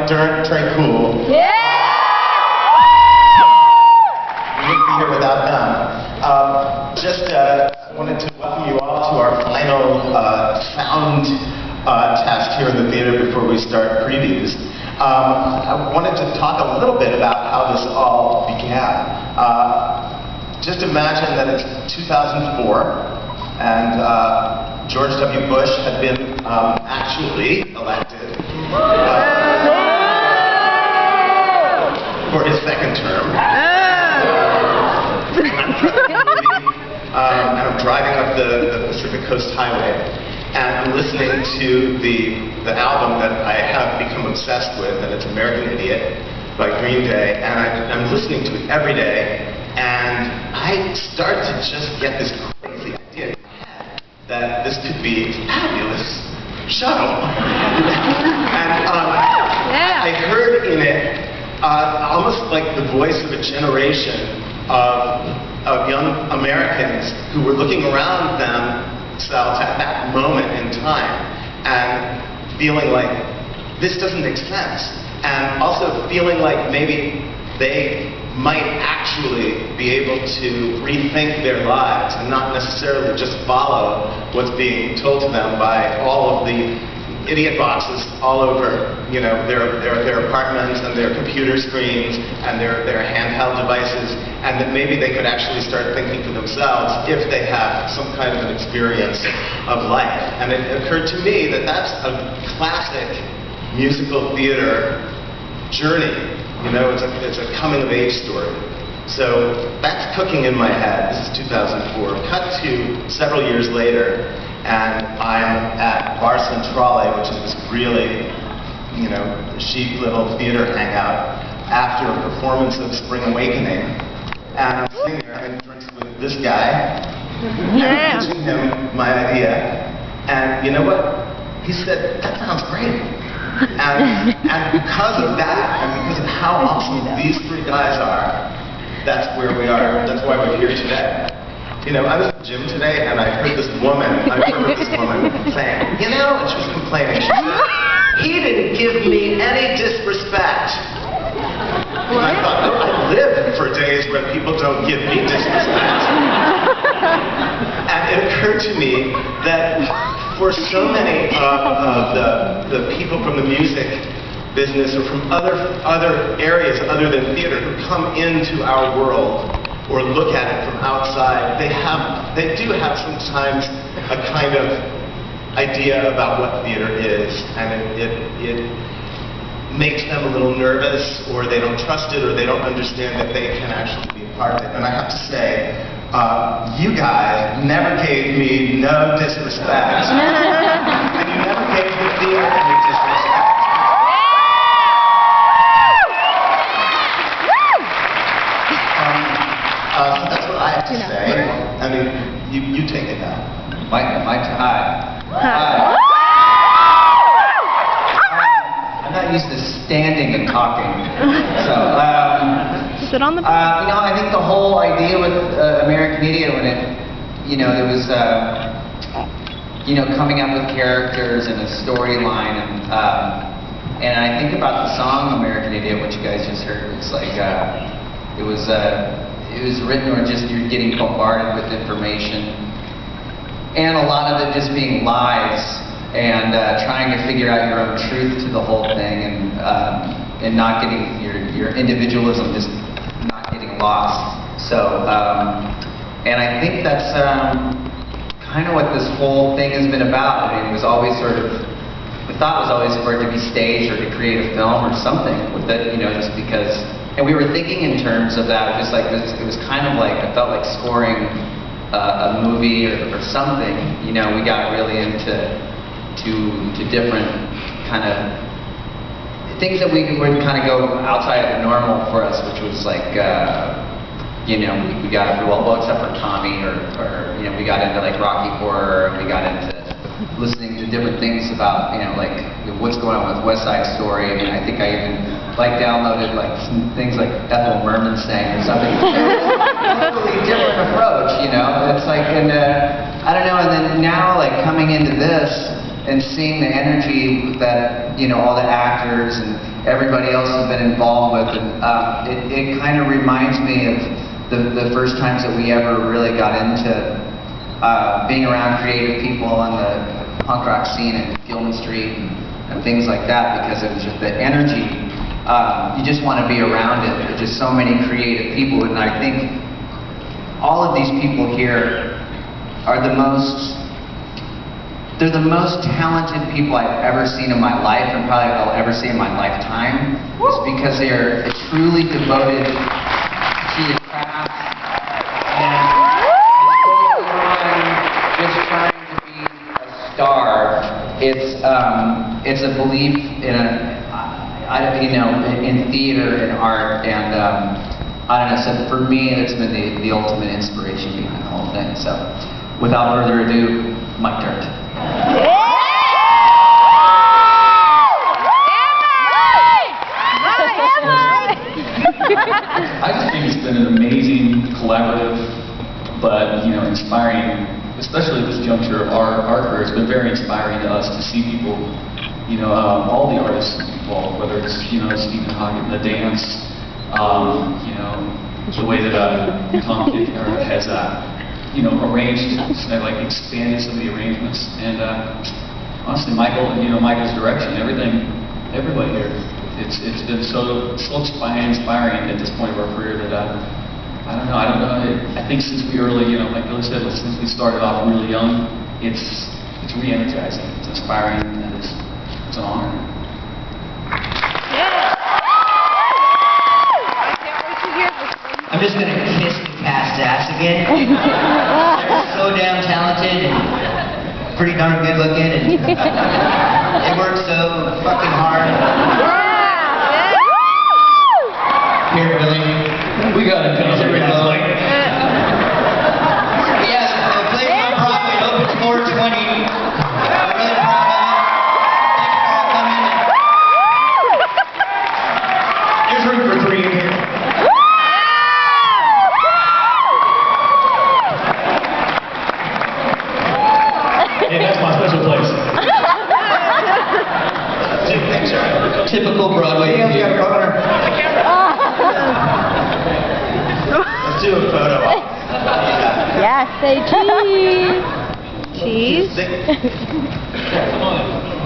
Trey Cool. Yeah! We wouldn't be here without them. Just wanted to welcome you all to our final sound test here in the theater before we start previews. I wanted to talk a little bit about how this all began. Just imagine that it's 2004 and George W. Bush had been actually elected for his second term. And I'm driving up the Pacific Coast Highway, and I'm listening to the album that I have become obsessed with, and it's American Idiot by Green Day, and I'm listening to it every day, and I start to just get this crazy idea in my head that this could be a fabulous show. And I heard in it almost like the voice of a generation of young Americans who were looking around themselves at that moment in time and feeling like this doesn't make sense, and also feeling like maybe they might actually be able to rethink their lives and not necessarily just follow what's being told to them by all of the idiot boxes all over, you know, their apartments and their computer screens and their handheld devices, and that maybe they could actually start thinking for themselves if they have some kind of an experience of life. And it occurred to me that that's a classic musical theater journey. You know, it's a coming-of-age story. So that's cooking in my head. This is 2004. Cut to several years later, and I'm at Bar Centrale, which is this really, you know, chic little theater hangout after a performance of Spring Awakening. And I'm sitting there having drinks with this guy, and I'm pitching him my idea. And you know what? He said, "That sounds great." And because of that, and because of how awesome these three guys are, that's where we are. That's why we're here today. You know, I was at the gym today, and I heard this woman saying, you know, and she was complaining. She said, "He didn't give me any disrespect." And I thought, oh, I live for days when people don't give me disrespect. And it occurred to me that for so many of the people from the music business or from other areas other than theater who come into our world or look at it from outside, they do have sometimes a kind of idea about what theater is, and it makes them a little nervous, or they don't trust it, or they don't understand that they can actually be a part of it. And I have to say, you guys never gave me no disrespect. And you never gave the theater any disrespect. So that's what I have to say. I mean, you take it now. Hi. I'm not used to standing and talking. So, sit on the you know, I think the whole idea with American Idiot, when it, you know, there was, you know, coming up with characters and a storyline, and I think about the song American Idiot, which you guys just heard. It's like, it was written or just you're getting bombarded with information, and a lot of it just being lies, and trying to figure out your own truth to the whole thing, and not getting your individualism, just not getting lost. So, and I think that's kind of what this whole thing has been about. I mean, it was always sort of, the thought was always for it to be staged or to create a film or something with it, you know, just because, and we were thinking in terms of that, just like this, it was kind of like, I felt like scoring a movie or something. You know, we got really into different kind of things that we would kind of go outside of the normal for us, which was like, you know, we got, well, except for Tommy, or you know, we got into like Rocky Horror, and we got into listening to different things about, you know, like what's going on with West Side Story. I mean, I think I even like downloaded like some things like Ethel Merman sang or something. Totally different approach, you know. It's like, and I don't know. And then now, like coming into this, and seeing the energy that, you know, all the actors and everybody else has been involved with, and it kind of reminds me of the first times that we ever really got into being around creative people on the punk rock scene at Gilman Street and things like that, because it was just the energy. You just want to be around it. There's just so many creative people, and I think all of these people here are the most talented people I've ever seen in my life, and probably I'll ever see in my lifetime. It's because they're truly devoted to the craft and just trying to be a star. It's a belief in in theater and art, and I don't know. So for me, it's been the ultimate inspiration behind the whole thing. So, without further ado, Mike Dirt. I just think it's been an amazing, collaborative, but inspiring, especially this juncture of our career. It's been very inspiring to us to see people, all the artists involved, whether it's Stephen Hawking, the dance, the way that Tom has arranged, like expanded some of the arrangements, and honestly, Michael's direction, everybody here. It's been so inspiring at this point of our career that I don't know. I think since we early, like Billy said, since we started off really young, it's re-energizing, it's inspiring, and it's an honor. I'm just gonna kiss the cast's ass again. They're so damn talented and pretty darn good looking, and they work so fucking hard. Here, Billy. We got it. Yes, they played on Broadway. It opens 4/20. I'm really proud of them. Thanks for all coming. There's room for 3 in here. Hey, that's my special place. Typical Broadway. Let's do a photo op. Yes, say cheese. Cheese. Come on.